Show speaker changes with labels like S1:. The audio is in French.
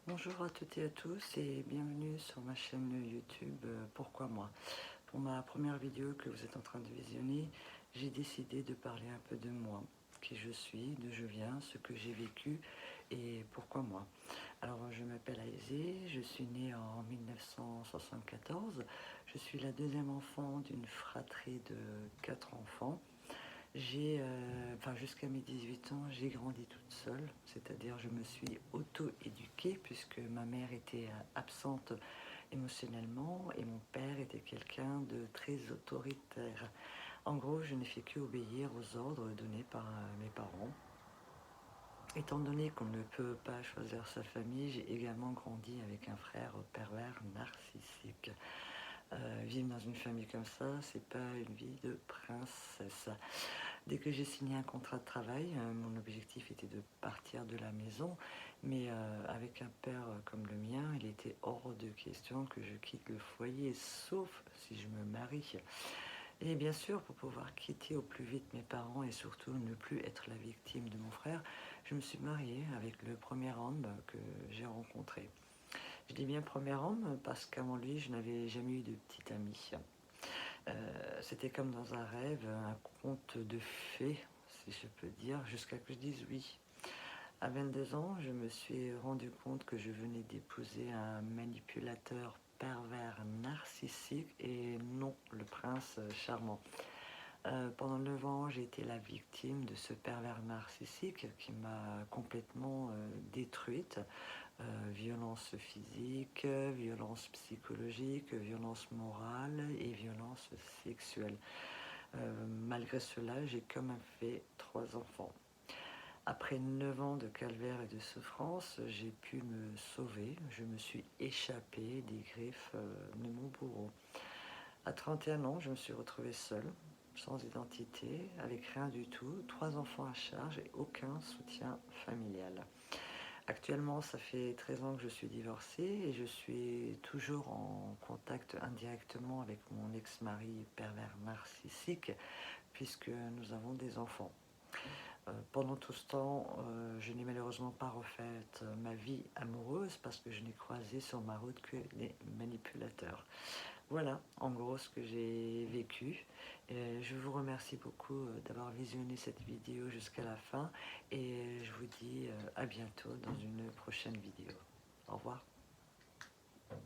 S1: Bonjour à toutes et à tous et bienvenue sur ma chaîne YouTube Pourquoi moi. Pour ma première vidéo que vous êtes en train de visionner, j'ai décidé de parler un peu de moi, qui je suis, d'où je viens, ce que j'ai vécu et pourquoi moi. Alors je m'appelle Aizé, je suis née en 1974, je suis la deuxième enfant d'une fratrie de 4 enfants. Jusqu'à mes 18 ans, j'ai grandi toute seule, c'est-à-dire je me suis auto-éduquée puisque ma mère était absente émotionnellement et mon père était quelqu'un de très autoritaire. En gros, je n'ai fait qu'obéir aux ordres donnés par mes parents. Étant donné qu'on ne peut pas choisir sa famille, j'ai également grandi avec un frère pervers narcissique. Vivre dans une famille comme ça, c'est pas une vie de princesse. Dès que j'ai signé un contrat de travail, mon objectif était de partir de la maison, mais avec un père comme le mien, il était hors de question que je quitte le foyer, sauf si je me marie. Et bien sûr, pour pouvoir quitter au plus vite mes parents et surtout ne plus être la victime de mon frère, je me suis mariée avec le premier homme que j'ai rencontré. Je dis bien premier homme parce qu'avant lui, je n'avais jamais eu de petit ami. C'était comme dans un rêve, un conte de fées, si je peux dire, jusqu'à que je dise oui. À 22 ans, je me suis rendu compte que je venais d'épouser un manipulateur pervers narcissique et non le prince charmant. Pendant 9 ans, j'ai été la victime de ce pervers narcissique qui m'a complètement détruite. Violence physique, violence psychologique, violence morale et violence sexuelle. Malgré cela, j'ai quand même fait 3 enfants. Après 9 ans de calvaire et de souffrance, j'ai pu me sauver. Je me suis échappée des griffes de mon bourreau. À 31 ans, je me suis retrouvée seule, sans identité, avec rien du tout, 3 enfants à charge et aucun soutien familial. Actuellement, ça fait 13 ans que je suis divorcée et je suis toujours en contact indirectement avec mon ex-mari pervers narcissique puisque nous avons des enfants. Pendant tout ce temps, je n'ai malheureusement pas refait ma vie amoureuse parce que je n'ai croisé sur ma route que les manipulateurs. Voilà, en gros, ce que j'ai vécu. Je vous remercie beaucoup d'avoir visionné cette vidéo jusqu'à la fin et je vous dis à bientôt dans une prochaine vidéo. Au revoir.